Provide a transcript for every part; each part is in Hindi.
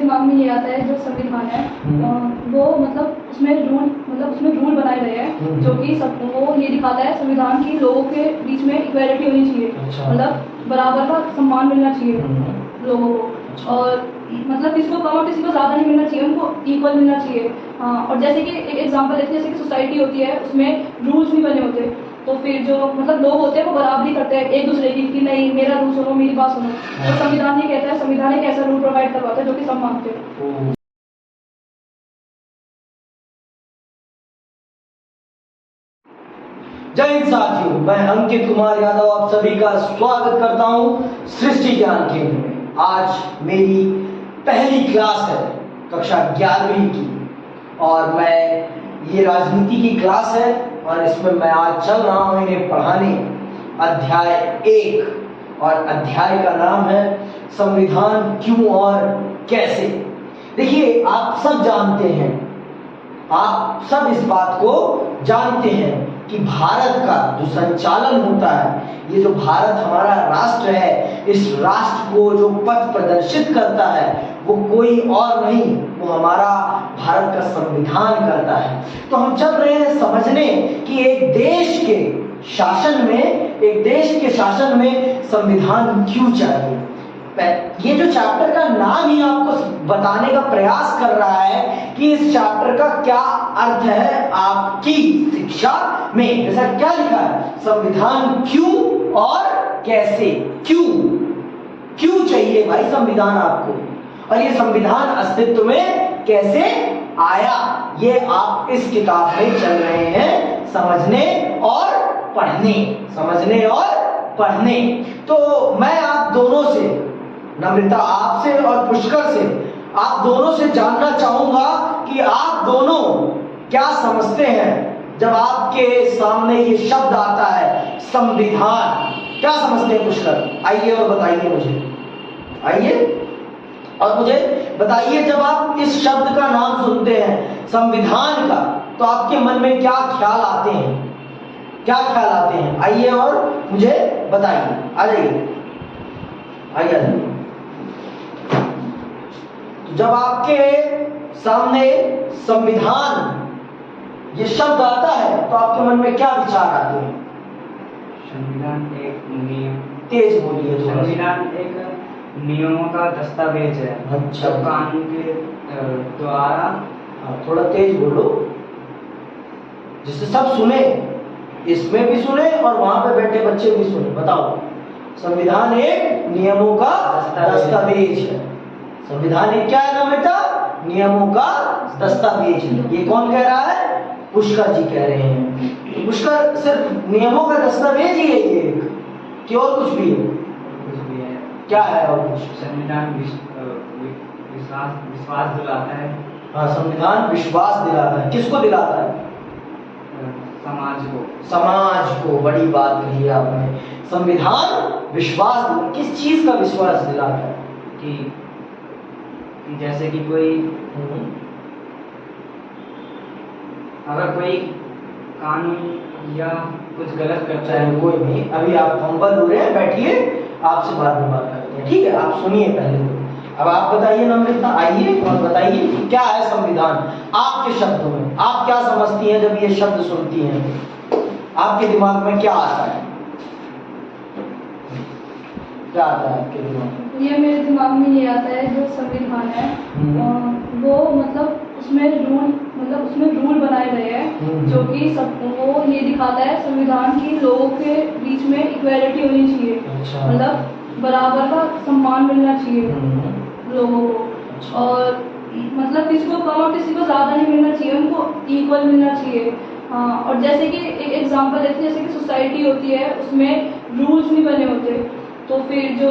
दिमाग में ये आता है जो संविधान है वो उसमें रूल बनाए गए हैं जो कि सब वो ये दिखाता है संविधान की लोगों के बीच में इक्वालिटी होनी चाहिए। अच्छा। बराबर का सम्मान मिलना चाहिए लोगों को, और किसी को कम और किसी को ज़्यादा नहीं मिलना चाहिए, उनको इक्वल मिलना चाहिए। और जैसे कि एक एग्जांपल लेते हैं, जैसे कि सोसाइटी होती है उसमें रूल्स नहीं बने होते, तो फिर जो लोग होते हैं वो बराबरी करते हैं एक दूसरे की कि नहीं मेरा रूल सुनो मेरी बात सुनो। तो संविधान ये कहता है, संविधान एक ऐसा रूल प्रोवाइड करवाता है जो कि सब मानते हैं। जय हिंद साथियों, मैं अंकित कुमार यादव आप सभी का स्वागत करता हूं सृष्टि ज्ञान केंद्र में। आज मेरी पहली क्लास है कक्षा 11वीं की, और ये राजनीति की क्लास है और इसमें मैं आज चल रहा हूं इन्हें पढ़ाने अध्याय 1, और अध्याय का नाम है संविधान क्यों और कैसे। देखिए, आप सब जानते हैं, आप सब इस बात को जानते हैं कि भारत का जो संचालन होता है, ये जो भारत हमारा राष्ट्र है, इस राष्ट्र को जो पथ प्रदर्शित करता है वो कोई और नहीं, वो हमारा भारत का संविधान करता है। तो हम चल रहे हैं समझने कि एक देश के शासन में संविधान क्यों चाहिए। ये जो चैप्टर का नाम ही आपको बताने का प्रयास कर रहा है कि इस चैप्टर का क्या अर्थ है आपकी शिक्षा में। जैसा क्या लिखा है, संविधान क्यों और कैसे। क्यों चाहिए भाई संविधान आपको, और ये संविधान अस्तित्व में कैसे आया, ये आप इस किताब में चल रहे हैं समझने और पढ़ने। तो मैं आप दोनों से, नम्रता आपसे और पुष्कर से, आप दोनों से जानना चाहूंगा कि आप दोनों क्या समझते हैं जब आपके सामने ये शब्द आता है संविधान। क्या समझते हैं पुष्कर? आइए और बताइए मुझे, आइए और मुझे बताइए, जब आप इस शब्द का नाम सुनते हैं संविधान का, तो आपके मन में क्या ख्याल आते हैं? आइए और मुझे बताइए। आ जाइए। जब आपके सामने संविधान ये शब्द आता है तो आपके मन में क्या विचार आते हैं? संविधान एक नियम, तेज बोलिए। संविधान एक नियमों का दस्तावेज है। अच्छा। कानून के द्वारा, थोड़ा तेज बोलो जिससे सब सुने, इसमें भी सुने और वहां पे बैठे बच्चे भी सुने। बताओ, संविधान एक नियमों का दस्तावेज है। संविधान एक क्या है ना बेटा? नियमों का दस्तावेज है। ये कौन कह रहा है? पुष्कर जी कह रहे हैं। तो पुष्कर, सिर्फ नियमों का दस्तावेज ही है ये कि और कुछ भी है? क्या है और कुछ? संविधान विश्वास दिलाता है। हाँ, संविधान विश्वास दिलाता है। किसको दिलाता है? समाज को। बड़ी बात कही आपने। संविधान विश्वास, किस चीज का विश्वास दिलाता है? कि जैसे कि कोई अगर कोई कानून या कुछ गलत करता है, कोई नहीं, अभी आप फंबल हो रहे हैं, बैठिए, आपसे बाद में बात करते हैं, ठीक है? आप सुनिए पहले तो। अब आप बताइए नम्रता, आइए और बताइए कि क्या है संविधान आपके शब्दों में। आप क्या समझती हैं जब ये शब्द सुनती हैं? आपके दिमाग में क्या आता है? क्या आता है आपके दिमाग में? ये मेरे दिमाग में ये आता है जो संविधान है वो उसमें रूल बनाए गए हैं जो कि वो ये दिखाता है संविधान की लोगों के बीच में इक्वालिटी होनी चाहिए। अच्छा। बराबर का सम्मान मिलना चाहिए लोगों को, अच्छा। और किसी को कम और किसी को ज़्यादा नहीं मिलना चाहिए, उनको इक्वल मिलना चाहिए। और जैसे कि एक एग्जांपल लेते हैं, जैसे कि सोसाइटी होती है उसमें रूल्स नहीं बने होते, तो फिर जो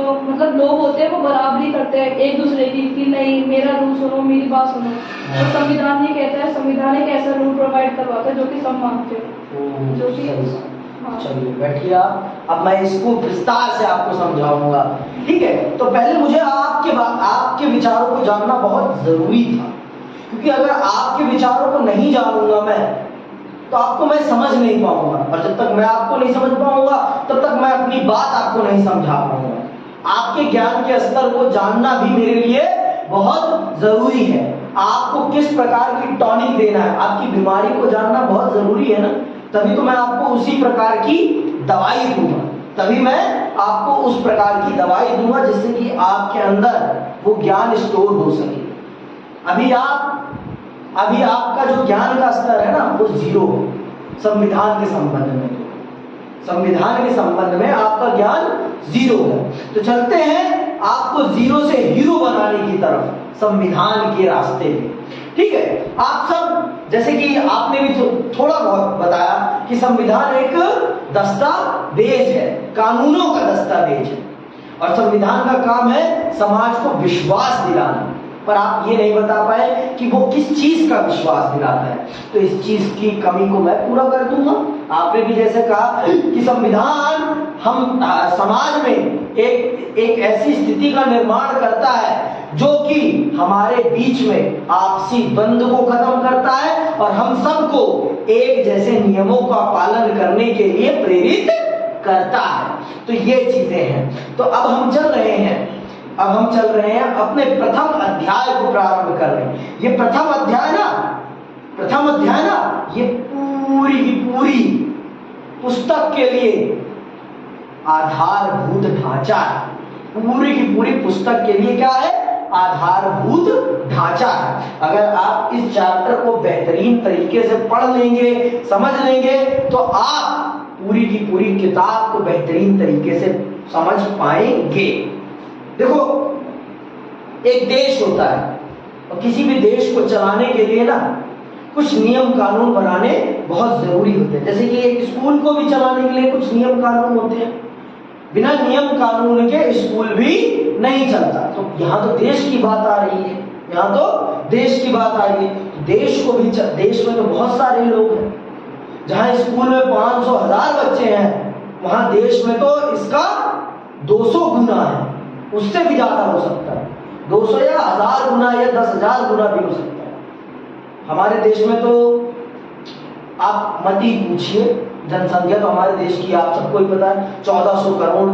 लोग होते हैं वो बराबरी करते हैं एक दूसरे की कि नहीं मेरा रूल सुनो मेरी बात सुनो। तो संविधान ये कहता है, संविधान एक ऐसा रूल प्रोवाइड करवाता है जो कि सब मानते हैं, जो कि चलिए बैठिए आप। अब मैं इसको विस्तार से आपको समझाऊंगा, ठीक है? तो पहले मुझे आपके विचारों को जानना बहुत जरूरी था, क्योंकि अगर आपके विचारों को नहीं जानूंगा मैं तो आपको मैं समझ नहीं पाऊंगा, और जब तक मैं आपको नहीं समझ पाऊंगा तब तक मैं अपनी बात आपको नहीं समझा पाऊंगा। आपके ज्ञान के स्तर को जानना भी मेरे लिए बहुत जरूरी है। आपको किस प्रकार की टॉनिक देना है, आपकी बीमारी को जानना बहुत जरूरी है ना, तभी तो मैं आपको उसी प्रकार की दवाई दूंगा, तभी मैं आपको उस प्रकार की दवाई दूंगा जिससे कि आपके अंदर वो ज्ञान स्टोर हो सके। अभी आपका जो ज्ञान का स्तर है ना वो जीरो है संविधान के संबंध में, संविधान के संबंध में आपका ज्ञान जीरो है। तो चलते हैं आपको जीरो से हीरो बनाने की तरफ, संविधान के रास्ते में। ठीक है, आप सब जैसे कि आपने भी थोड़ा बहुत बताया कि संविधान एक दस्तावेज है, कानूनों का दस्तावेज है, और संविधान का काम है समाज को विश्वास दिलाना। पर आप ये नहीं बता पाए कि वो किस चीज का विश्वास दिलाता है, तो इस चीज की कमी को मैं पूरा कर दूंगा। आपने भी जैसे कहा कि संविधान हम समाज में एक ऐसी स्थिति का निर्माण करता है जो कि हमारे बीच में आपसी द्वंद्व को खत्म करता है और हम सबको एक जैसे नियमों का पालन करने के लिए प्रेरित करता है। तो ये चीजें हैं। तो अब हम चल रहे हैं अपने प्रथम अध्याय को प्रारंभ कर रहे हैं। ये प्रथम अध्याय ना ये पूरी की पूरी पुस्तक के लिए आधारभूत ढांचा है। पूरी की पूरी पुस्तक के लिए क्या है? आधारभूत ढांचा है। अगर आप इस चैप्टर को बेहतरीन तरीके से पढ़ लेंगे, समझ लेंगे, तो आप पूरी की पूरी किताब को बेहतरीन तरीके से समझ पाएंगे। देखो, एक देश होता है और किसी भी देश को चलाने के लिए ना कुछ नियम कानून बनाने बहुत जरूरी होते हैं। जैसे कि एक स्कूल को भी चलाने के लिए कुछ नियम कानून होते हैं, बिना नियम कानून के स्कूल भी नहीं चलता। तो यहाँ तो देश की बात आ रही है, देश में तो बहुत सारे लोग हैं। जहाँ स्कूल में 500,000 बच्चे हैं, वहां देश में तो इसका 200 गुना है, उससे भी ज्यादा हो सकता है। 200 या 1000 गुना या 10,000 गुना भी हो सकता है। हमारे देश में तो आप मत ही पूछिए, जनसंख्या तो हमारे देश की आप सबको ही पता है 1400 करोड़।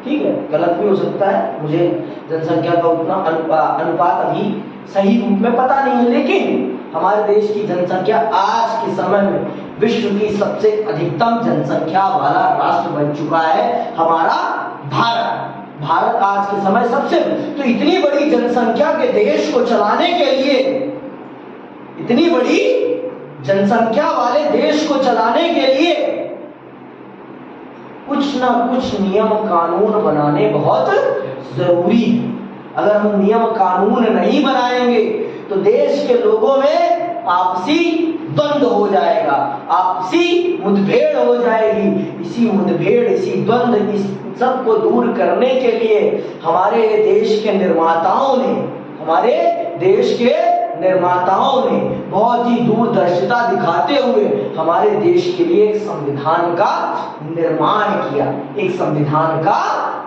ठीक है, गलत भी हो सकता है, मुझे जनसंख्या का उतना अनुपात अभी सही रूप में पता नहीं है, लेकिन हमारे देश की जनसंख्या आज के समय में विश्व की सबसे अधिकतम जनसंख्या वाला राष्ट्र बन चुका है हमारा भारत आज के समय सबसे। तो इतनी बड़ी जनसंख्या के देश को चलाने के लिए, इतनी बड़ी जनसंख्या वाले देश को चलाने के लिए कुछ ना कुछ नियम कानून बनाने बहुत जरूरी है। अगर हम नियम कानून नहीं बनाएंगे तो देश के लोगों में आपसी द्वंद्व हो जाएगा, आपसी मुठभेड़ हो जाएगी। इसी मुठभेड़, इसी द्वंद्व, इस सबको दूर करने के लिए हमारे देश के निर्माताओं ने बहुत ही दूरदर्शिता दिखाते हुए हमारे देश के लिए एक संविधान का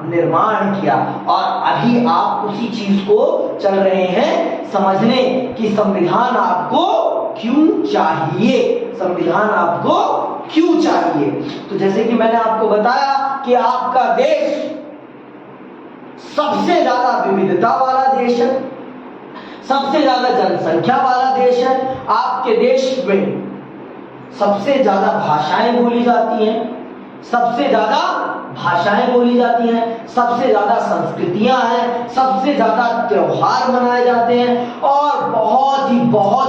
निर्माण किया। और अभी आप उसी चीज को चल रहे हैं समझने कि संविधान आपको क्यों चाहिए। तो जैसे कि मैंने आपको बताया कि आपका देश सबसे ज्यादा विविधता वाला देश है, सबसे ज्यादा जनसंख्या वाला देश है। आपके देश में सबसे ज्यादा भाषाएं बोली जाती हैं, सबसे ज्यादा संस्कृतियां हैं, सबसे ज्यादा त्योहार मनाए जाते हैं और बहुत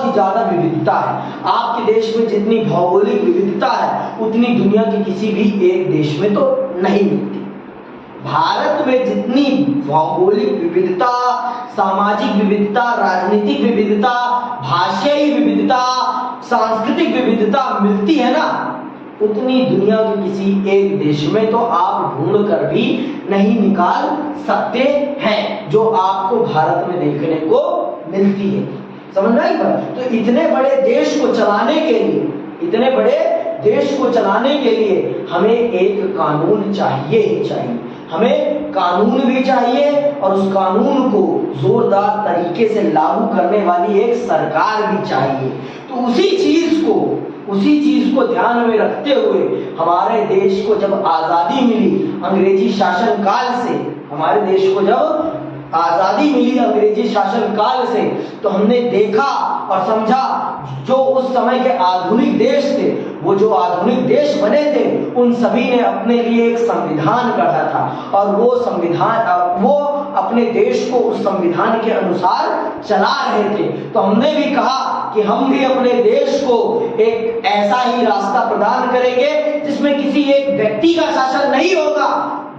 ही ज्यादा विविधता है। आपके देश में जितनी भौगोलिक विविधता है उतनी दुनिया के किसी भी एक देश में तो नहीं मिलती। भारत में जितनी भौगोलिक विविधता, सामाजिक विविधता, राजनीतिक विविधता, भाषाई विविधता, सांस्कृतिक विविधता मिलती है ना, उतनी दुनिया के किसी एक देश में तो आप ढूंढ कर भी नहीं निकाल सकते हैं जो आपको भारत में देखने को मिलती है। समझ में आई बात? तो इतने बड़े देश को चलाने के लिए हमें एक कानून चाहिए ही चाहिए। हमें कानून भी चाहिए और उस कानून को जोरदार तरीके से लागू करने वाली एक सरकार भी चाहिए। तो उसी चीज को ध्यान में रखते हुए हमारे देश को जब आजादी मिली अंग्रेजी शासन काल से, हमारे देश को जब आजादी मिली अंग्रेजी शासन काल से, तो हमने देखा और समझा जो उस समय के आधुनिक देश थे, वो जो आधुनिक देश बने थे, उन सभी ने अपने लिए एक संविधान गढ़ा था और वो संविधान, वो अपने देश को उस संविधान के अनुसार चला रहे थे। तो हमने भी कहा कि हम भी अपने देश को एक ऐसा ही रास्ता प्रदान करेंगे जिसमें किसी एक व्यक्ति का शासन नहीं होगा,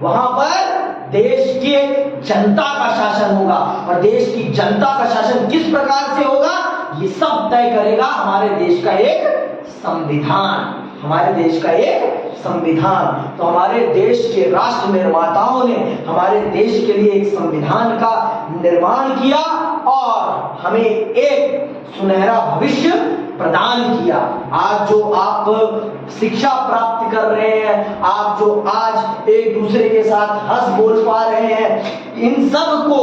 वहां पर देश के जनता का शासन होगा। और देश की जनता का शासन किस प्रकार से होगा, ये सब तय करेगा हमारे देश का एक संविधान, हमारे देश का एक संविधान। तो हमारे देश के राष्ट्र निर्माताओं ने हमारे देश के लिए एक संविधान का निर्माण किया और हमें एक सुनहरा भविष्य प्रदान किया। आज जो आप शिक्षा प्राप्त कर रहे हैं, आप जो आज एक दूसरे के साथ हंस बोल पा रहे हैं, इन सब को,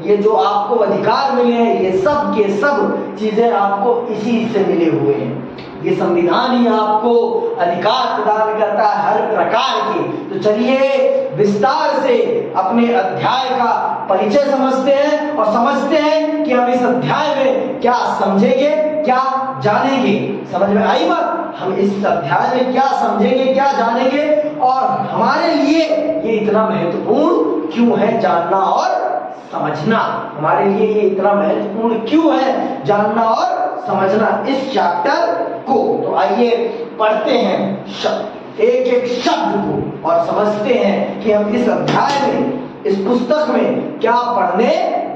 ये जो आपको अधिकार मिले हैं, ये सब के सब चीजें आपको इसी से मिले हुए हैं। ये संविधान ही आपको अधिकार प्रदान करता है हर प्रकार के। तो चलिए विस्तार से अपने अध्याय का परिचय समझते हैं और समझते हैं कि हम इस अध्याय में क्या समझेंगे, क्या जानेंगे। समझ में आई बात? हम इस अध्याय में क्या समझेंगे, क्या जानेंगे और हमारे लिए ये इतना महत्वपूर्ण क्यों है जानना और समझना। हमारे लिए ये इतना महत्वपूर्ण क्यों है जानना और समझना इस चैप्टर को। तो आइए पढ़ते हैं एक एक शब्द को और समझते हैं कि हम इस अध्याय में, इस पुस्तक में क्या पढ़ने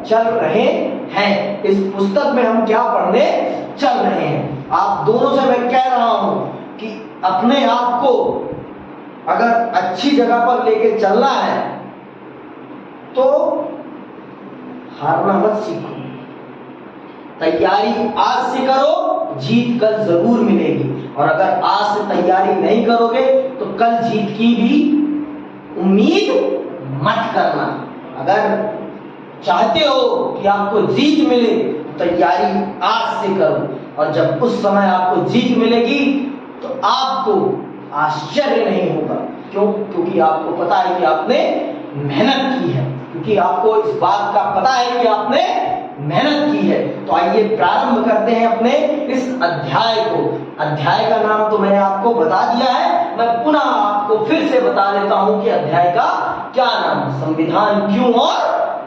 चल रहे हैं। इस पुस्तक में हम क्या पढ़ने चल रहे हैं। आप दोनों से मैं कह रहा हूं कि अपने आप को अगर अच्छी जगह पर लेके चलना है तो हारना मत सीखो। तैयारी आज से करो, जीत कल जरूर मिलेगी। और अगर आज से तैयारी नहीं करोगे तो कल जीत की भी उम्मीद मत करना। अगर चाहते हो कि आपको जीत मिले तो तैयारी आज से करो, और जब उस समय आपको जीत मिलेगी तो आपको आश्चर्य नहीं होगा। क्यों? क्योंकि आपको पता है कि आपने मेहनत की है, क्योंकि आपको इस बात का पता है कि आपने मेहनत की है। तो आइए प्रारंभ करते हैं अपने इस अध्याय को। अध्याय का नाम तो मैंने आपको बता दिया है, मैं पुनः आपको फिर से बता देता हूं कि अध्याय का क्या नाम, संविधान क्यों और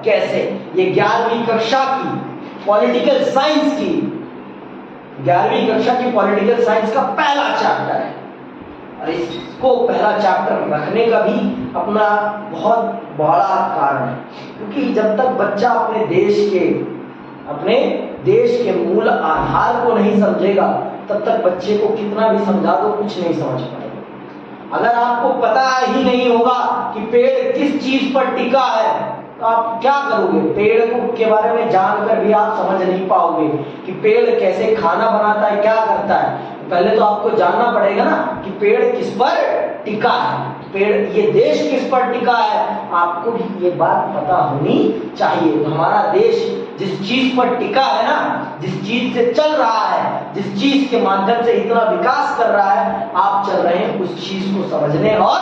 कैसे। ये 11वीं कक्षा की पॉलिटिकल साइंस की, 11वीं कक्षा की पॉलिटिकल साइंस का पहला चैप्टर है। और इसको पहला चैप्टर रखने का भी अपना बहुत बड़ा कारण है, क्योंकि जब तक बच्चा अपने देश के मूल आधार को नहीं समझेगा तब तक बच्चे को कितना भी समझा दो कुछ नहीं समझ पाएगा। अगर आपको पता ही नहीं होगा कि पेड़ किस चीज पर टिका है तो आप क्या करोगे? पेड़ के बारे में जानकर भी आप समझ नहीं पाओगे कि पेड़ कैसे खाना बनाता है, क्या करता है। पहले तो आपको जानना पड़ेगा ना कि पेड़ किस पर टिका है, पेड़, ये देश किस पर टिका है, आपको भी ये बात पता होनी चाहिए। तो हमारा देश जिस चीज पर टिका है ना, जिस चीज से चल रहा है, जिस चीज के माध्यम से इतना विकास कर रहा है, आप चल रहे हैं उस चीज को समझने और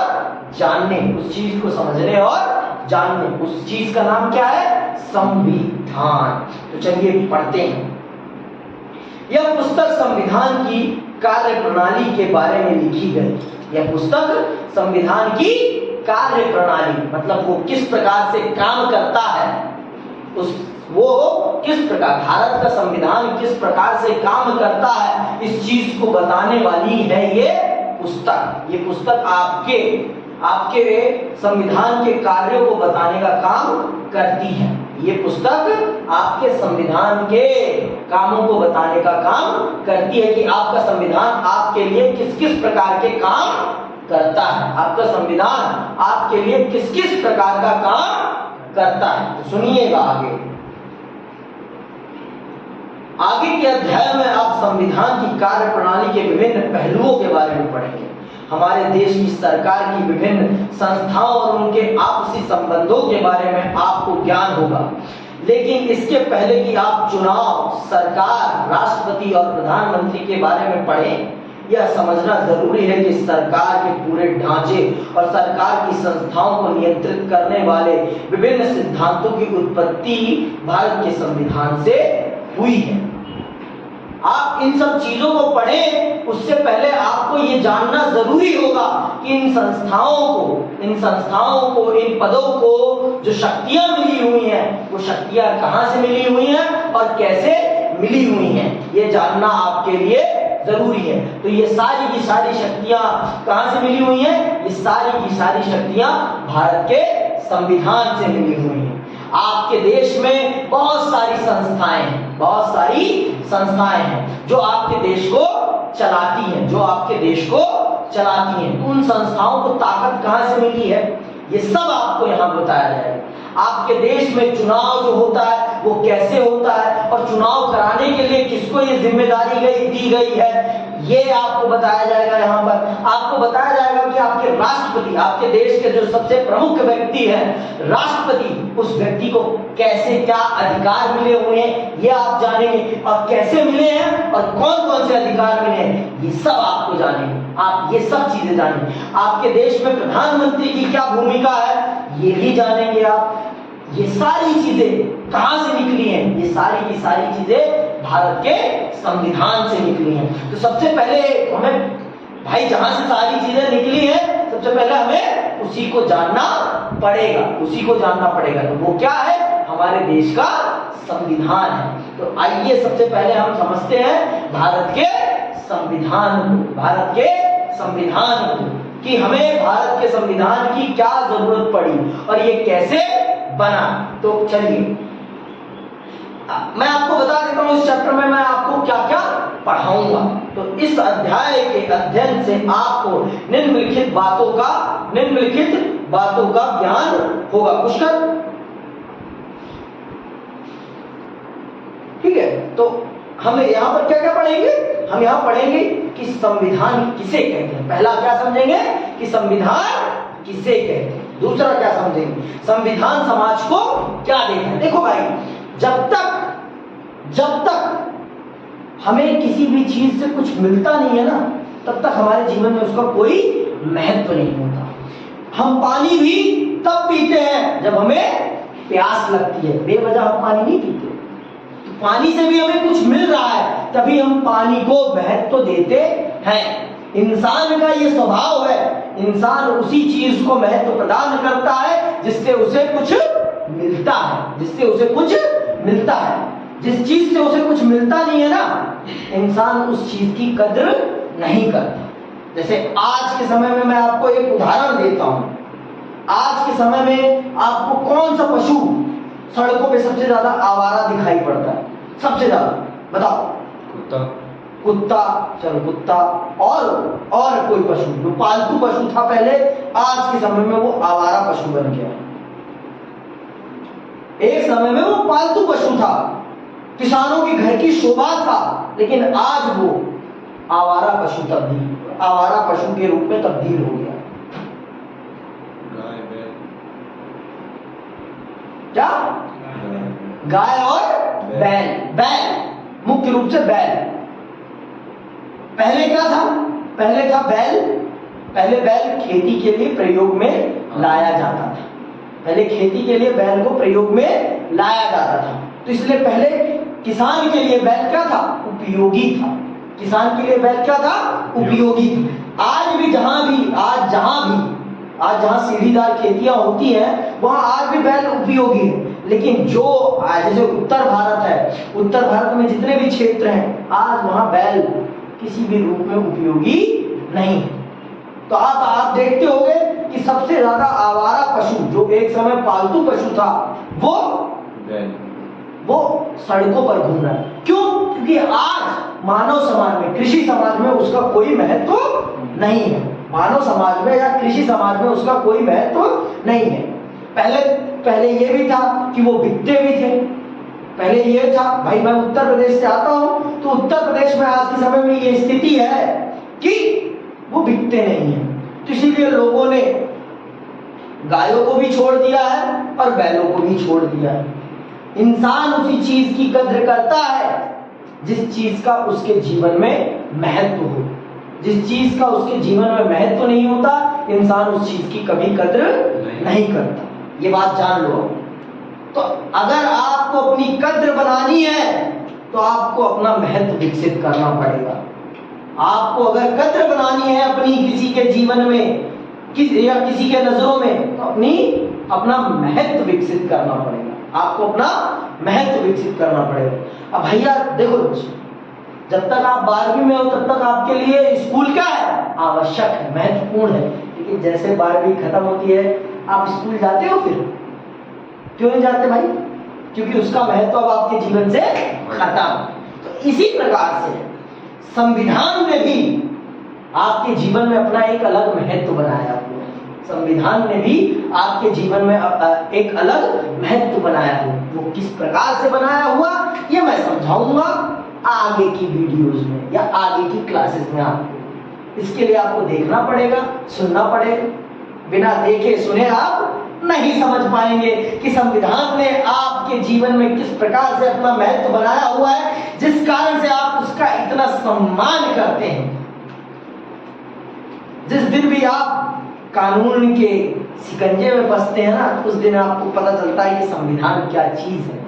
जानने, उस चीज को समझने और जानने। उस चीज का नाम क्या है? संविधान। तो चलिए पढ़ते हैं। यह पुस्तक संविधान की कार्य प्रणाली के बारे में लिखी गई। यह पुस्तक संविधान की कार्य प्रणाली, मतलब वो किस प्रकार से काम करता है, वो किस प्रकार, भारत का संविधान किस प्रकार से काम करता है, इस चीज को बताने वाली है ये पुस्तक। ये पुस्तक आपके संविधान के कार्यों को बताने का काम करती है। ये पुस्तक आपके संविधान के कामों को बताने का काम करती है कि आपका संविधान आपके लिए किस किस प्रकार के काम करता है, आपका संविधान आपके लिए किस किस प्रकार का काम करता है। तो सुनिएगा आगे के अध्याय में आप संविधान की कार्य प्रणाली के विभिन्न पहलुओं के बारे में पढ़ेंगे। हमारे देश की सरकार की विभिन्न संस्थाओं और उनके आपसी संबंधों के बारे में आपको ज्ञान होगा। लेकिन इसके पहले कि आप चुनाव, सरकार, राष्ट्रपति और प्रधानमंत्री के बारे में पढ़ें, यह समझना जरूरी है कि सरकार के पूरे ढांचे और सरकार की संस्थाओं को नियंत्रित करने वाले विभिन्न सिद्धांतों की उत्पत्ति भारत के संविधान से हुई है। आप इन सब चीजों को पढ़ें, उससे पहले आपको ये जानना जरूरी होगा कि इन संस्थाओं को, इन पदों को जो शक्तियां मिली हुई हैं, वो शक्तियां कहां से मिली हुई हैं और कैसे मिली हुई हैं, ये जानना आपके लिए जरूरी है। तो ये सारी की सारी शक्तियां कहां से मिली हुई हैं? ये सारी की सारी शक्तियां भारत के संविधान से मिली हुई हैं। आपके देश में बहुत सारी संस्थाएं हैं जो आपके देश को चलाती हैं, तो उन संस्थाओं को ताकत कहां से मिली है, ये सब आपको यहां बताया जाएगा। आपके देश में चुनाव जो होता है वो कैसे होता है और चुनाव कराने के लिए किसको ये जिम्मेदारी दी गई है, ये आपको बताया जाएगा। यहाँ पर आपको बताया जाएगा कि आपके राष्ट्रपति, आपके देश के जो सबसे प्रमुख व्यक्ति हैं, राष्ट्रपति, उस व्यक्ति को कैसे क्या अधिकार मिले हुए हैं ये आप जानेंगे, और कैसे मिले हैं और कौन कौन से अधिकार मिले हैं ये सब आपको जानेंगे। आप ये सब चीजें जानेंगे। आपके देश में प्रधानमंत्री की क्या भूमिका है ये भी जानेंगे आप। ये सारी चीजें कहां से निकली हैं? ये सारी की सारी चीजें भारत के संविधान से निकली हैं। तो सबसे पहले हमें भाई जहां से सारी चीजें निकली हैं, सबसे पहले हमें उसी को जानना पड़ेगा। तो वो क्या है? हमारे देश का संविधान है। तो आइए सबसे पहले हम समझते हैं भारत के संविधान को कि हमें भारत के संविधान की क्या जरूरत पड़ी और ये कैसे बना। तो चलिए मैं आपको बता देता हूं इस चैप्टर में मैं आपको क्या क्या पढ़ाऊंगा। तो इस अध्याय के अध्ययन से आपको निम्नलिखित बातों का ज्ञान होगा। पुष्कर, ठीक है। तो हम यहाँ पर क्या क्या पढ़ेंगे? हम यहाँ पढ़ेंगे कि संविधान किसे कहते हैं। पहला क्या समझेंगे कि संविधान किसे कहते हैं। दूसरा क्या समझेंगे, संविधान समाज को क्या देता है। देखो भाई, जब तक हमें किसी भी चीज से कुछ मिलता नहीं है ना, तब तक हमारे जीवन में उसका कोई महत्व नहीं होता। हम पानी भी तब पीते हैं जब हमें प्यास लगती है, बेवजह हम पानी नहीं पीते। तो पानी से भी हमें कुछ मिल रहा है, तभी हम पानी को महत्व देते हैं। इंसान का ये स्वभाव है, इंसान उसी चीज को महत्व प्रदान करता है जिससे उसे कुछ मिलता है। जिस चीज से उसे कुछ मिलता नहीं है ना, इंसान उस चीज की कद्र नहीं करता। जैसे आज के समय में मैं आपको एक उदाहरण देता हूं। आज के समय में आपको कौन सा पशु सड़कों पे सबसे ज्यादा आवारा दिखाई पड़ता है? सबसे ज्यादा बताओ। कुत्ता, चलो कुत्ता, और कोई पशु जो पालतू पशु था पहले, आज के समय में वो आवारा पशु बन गया। एक समय में वो पालतू पशु था, किसानों के घर की शोभा था, लेकिन आज वो आवारा पशु के रूप में तब्दील हो गया। क्या? गाय और बैल, मुख्य रूप से बैल। पहले क्या था? पहले बैल खेती के लिए प्रयोग में लाया जाता था। पहले खेती के लिए बैल को प्रयोग में लाया जाता था, तो इसलिए पहले किसान के लिए बैल क्या था? उपयोगी था। किसान के लिए बैल क्या था? उपयोगी था। आज जहां सीढ़ीदार खेतियां होती हैं, वहां आज भी बैल उपयोगी है। लेकिन जो जैसे उत्तर भारत में जितने भी क्षेत्र हैं, आज वहां बैल किसी भी रूप में उपयोगी नहीं। तो आप देखते होंगे कि सबसे ज्यादा आवारा पशु जो एक समय पालतू पशु था, वो सड़कों पर घूम रहा है। क्यों? क्योंकि आज मानव समाज में, कृषि समाज में उसका कोई महत्व नहीं है। मानव समाज में या कृषि समाज में उसका कोई महत्व नहीं है। पहले ये भी था कि वो बिकते भी थे। पहले ये था, भाई मैं उत्तर प्रदेश से आता हूं, तो उत्तर प्रदेश में आज के समय में ये स्थिति है कि वो बिकते नहीं है। तो इसीलिए लोगों ने गायों को भी छोड़ दिया है और बैलों को भी छोड़ दिया है। इंसान उसी चीज की कद्र करता है जिस चीज का उसके जीवन में महत्व हो। जिस चीज का उसके जीवन में महत्व नहीं होता, इंसान उस चीज की कभी कद्र नहीं करता। ये बात जान लो। तो अगर आपको अपनी कद्र बनानी है तो आपको अपना महत्व विकसित करना पड़ेगा। आपको अगर कद्र बनानी है अपनी किसी के जीवन में या किसी के नजरों में, तो अपना महत्व विकसित करना पड़ेगा। आपको अपना महत्व विकसित करना पड़ेगा। अब भैया देखो, जब तक आप 12वीं में हो तब तक आपके लिए स्कूल क्या है? आवश्यक है, महत्वपूर्ण है। लेकिन जैसे 12वीं खत्म होती है, आप स्कूल जाते हो? फिर क्यों नहीं जाते भाई? क्योंकि उसका महत्व अब आपके जीवन से खत्म। तो इसी प्रकार से संविधान ने भी आपके जीवन में अपना एक अलग महत्व बनाया हुआ है। संविधान ने भी आपके जीवन में एक अलग महत्व बनाया हुआ। वो किस प्रकार से बनाया हुआ ये मैं समझाऊंगा आगे की वीडियोस में या आगे की क्लासेस में आपको। इसके लिए आपको देखना पड़ेगा, सुनना पड़ेगा। बिना देखे सुने आप नहीं समझ पाएंगे कि संविधान ने आपके जीवन में किस प्रकार से अपना महत्व बनाया हुआ है, जिस कारण से आप उसका इतना सम्मान करते हैं। जिस दिन भी आप कानून के शिकंजे में फंसते हैं ना, उस दिन आपको पता चलता है कि संविधान क्या चीज है।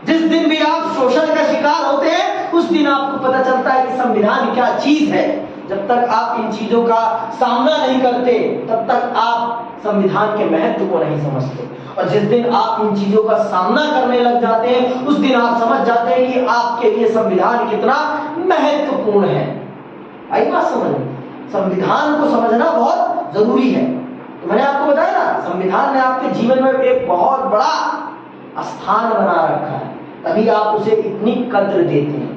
जिस दिन भी आप शोषण का शिकार होते हैं, उस दिन आपको पता चलता है कि संविधान क्या चीज है। जब तक आप इन चीजों का सामना नहीं करते, तब तक आप संविधान के महत्व को नहीं समझते। और जिस दिन आप इन चीजों का सामना करने लग जाते हैं, उस दिन आप समझ जाते हैं कि आपके लिए संविधान कितना महत्वपूर्ण है। आई बात समझ? संविधान को समझना बहुत जरूरी है। तो मैंने आपको बताया ना, संविधान ने आपके जीवन में एक बहुत बड़ा स्थान बना रखा है, तभी आप उसे इतनी कद्र देते हैं,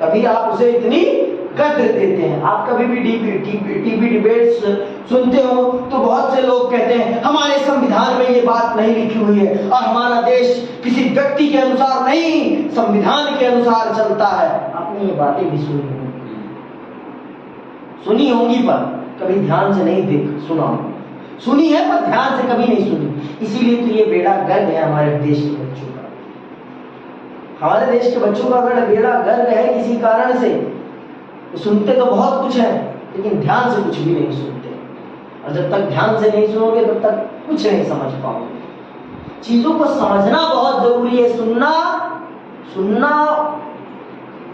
तभी आप उसे इतनी कद्र देते हैं। आप कभी भी टीवी डिबेट्स सुनते हो तो बहुत से लोग कहते हैं हमारे संविधान में ये बात नहीं लिखी हुई है और हमारा देश किसी व्यक्ति के अनुसार नहीं, संविधान के अनुसार चलता है। आपने ये बातें भी सुनी होंगी पर कभी ध्यान से नहीं सुनी है पर ध्यान से कभी नहीं सुनी। इसीलिए तो ये बेड़ा गर्क है हमारे देश के बच्चों का। हमारे देश के बच्चों का अगर बेड़ा गर्क है किसी कारण से, तो सुनते तो बहुत कुछ है लेकिन ध्यान से कुछ भी नहीं सुनते। और जब तक ध्यान से नहीं सुनोगे तब तक कुछ नहीं समझ पाओगे। चीजों को समझना बहुत जरूरी है। सुनना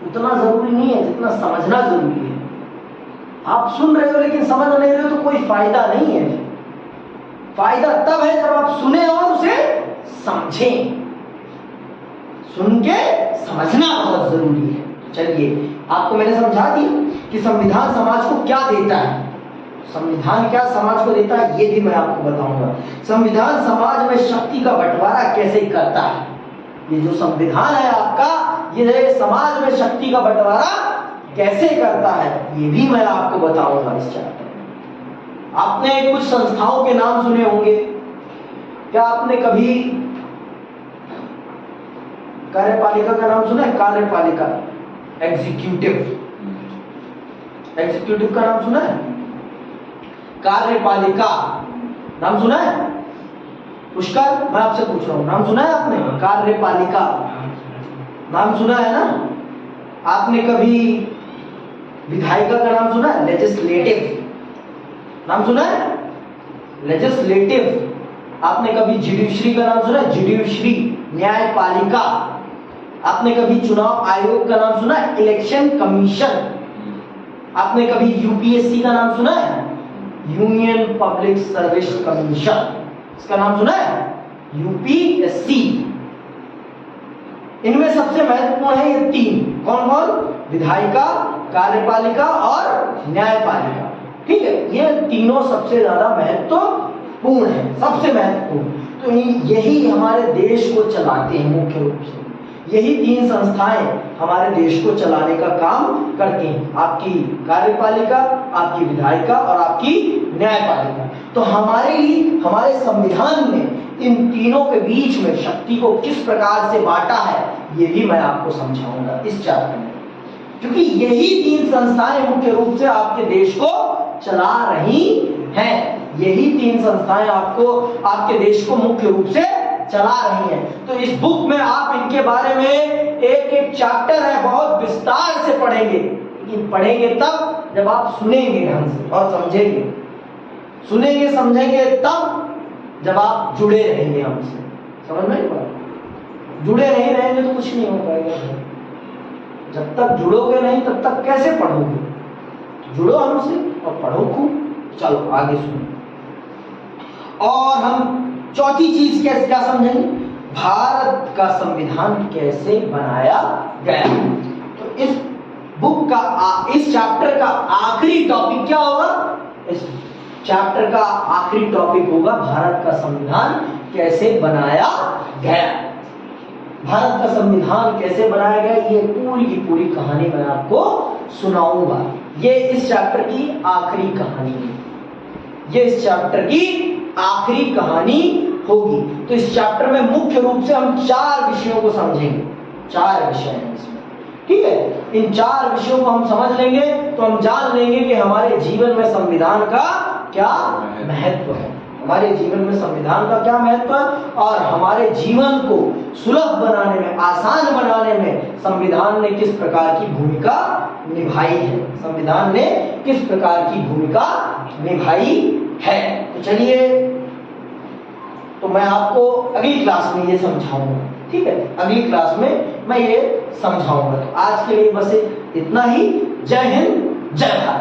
उतना जरूरी नहीं है जितना समझना जरूरी है। आप सुन रहे हो लेकिन समझ नहीं रहे हो तो कोई फायदा नहीं है। फायदा तब है जब आप सुने और उसे समझें। सुन के समझना बहुत जरूरी है। चलिए, आपको मैंने समझा दी कि संविधान समाज को क्या देता है। संविधान क्या समाज को देता है ये भी मैं आपको बताऊंगा। संविधान समाज में शक्ति का बंटवारा कैसे करता है। ये जो संविधान है आपका, ये समाज में शक्ति का बंटवारा कैसे करता है ये भी मैं आपको बताऊंगा इस चैप्टर में। आपने कुछ संस्थाओं के नाम सुने होंगे। क्या आपने कभी कार्यपालिका का नाम सुना है? कार्यपालिका, एग्जीक्यूटिव का नाम सुना है? कार्यपालिका नाम सुना है? पुष्कर, मैं आपसे पूछ रहा हूं, नाम सुना है आपने? कार्यपालिका नाम सुना है ना? आपने कभी विधायिका का नाम सुना है? लेजिस्लेटिव नाम सुना है? लेजिस्लेटिव। आपने कभी जुडिशरी का नाम सुना है? जुडिशरी, न्यायपालिका। आपने कभी चुनाव आयोग का नाम सुना है? Election commission. आपने कभी यूपीएससी का नाम सुना है? Union public service commission. इसका नाम सुना है? यूपीएससी। इनमें सबसे महत्वपूर्ण है ये तीन। कौन कौन? विधायिका, कार्यपालिका और न्यायपालिका। ठीक है, ये तीनों सबसे ज्यादा महत्वपूर्ण है, सबसे महत्वपूर्ण। तो यही हमारे देश को चलाते हैं मुख्य रूप से। यही तीन संस्थाएं हमारे देश को चलाने का काम करती हैं। आपकी कार्यपालिका, आपकी विधायिका और आपकी न्यायपालिका। तो हमारे संविधान ने इन तीनों के बीच में शक्ति को किस प्रकार से बांटा है ये भी मैं आपको समझाऊंगा इस चैप्टर में। क्योंकि यही तीन संस्थाएं मुख्य रूप से आपके देश को चला रही हैं। यही तीन संस्थाएं आपके देश को मुख्य रूप से चला रही हैं। तो इस बुक में आप इनके बारे में एक एक चैप्टर है बहुत विस्तार से पढ़ेंगे। लेकिन पढ़ेंगे तब जब आप सुनेंगे ढंग से और समझेंगे। सुनेंगे समझेंगे तब जब आप जुड़े रहेंगे हमसे। समझ में नहीं पड़ा? जुड़े नहीं रहेंगे तो कुछ नहीं हो पाएगा। जब तक जुड़ोगे नहीं तब तक कैसे पढ़ोगे? जुड़ो हमसे और पढ़ो खूब। चलो आगे सुनो। और हम चौथी चीज क्या समझेंगे? भारत का संविधान कैसे बनाया गया। तो इस बुक का इस चैप्टर का आखिरी टॉपिक क्या होगा? इस चैप्टर का आखिरी टॉपिक होगा भारत का संविधान कैसे बनाया गया। भारत का संविधान कैसे बनाया गया, ये पूरी की पूरी कहानी मैं आपको सुनाऊंगा। ये इस चैप्टर की आखिरी कहानी है। ये इस चैप्टर की आखिरी कहानी होगी। तो इस चैप्टर में मुख्य रूप से हम 4 विषयों को समझेंगे। 4 विषय हैं इसमें, ठीक है। इन 4 विषयों को हम समझ लेंगे तो हम जान लेंगे कि हमारे जीवन में संविधान का क्या महत्व है, हमारे जीवन में संविधान का क्या महत्व है, और हमारे जीवन को सुलभ बनाने में, आसान बनाने में संविधान ने किस प्रकार की भूमिका निभाई है। संविधान ने किस प्रकार की भूमिका निभाई है। तो चलिए, तो मैं आपको अगली क्लास में ये समझाऊंगा, ठीक है। अगली क्लास में मैं ये समझाऊंगा। तो आज के लिए बस इतना ही। जय हिंद, जय भारत।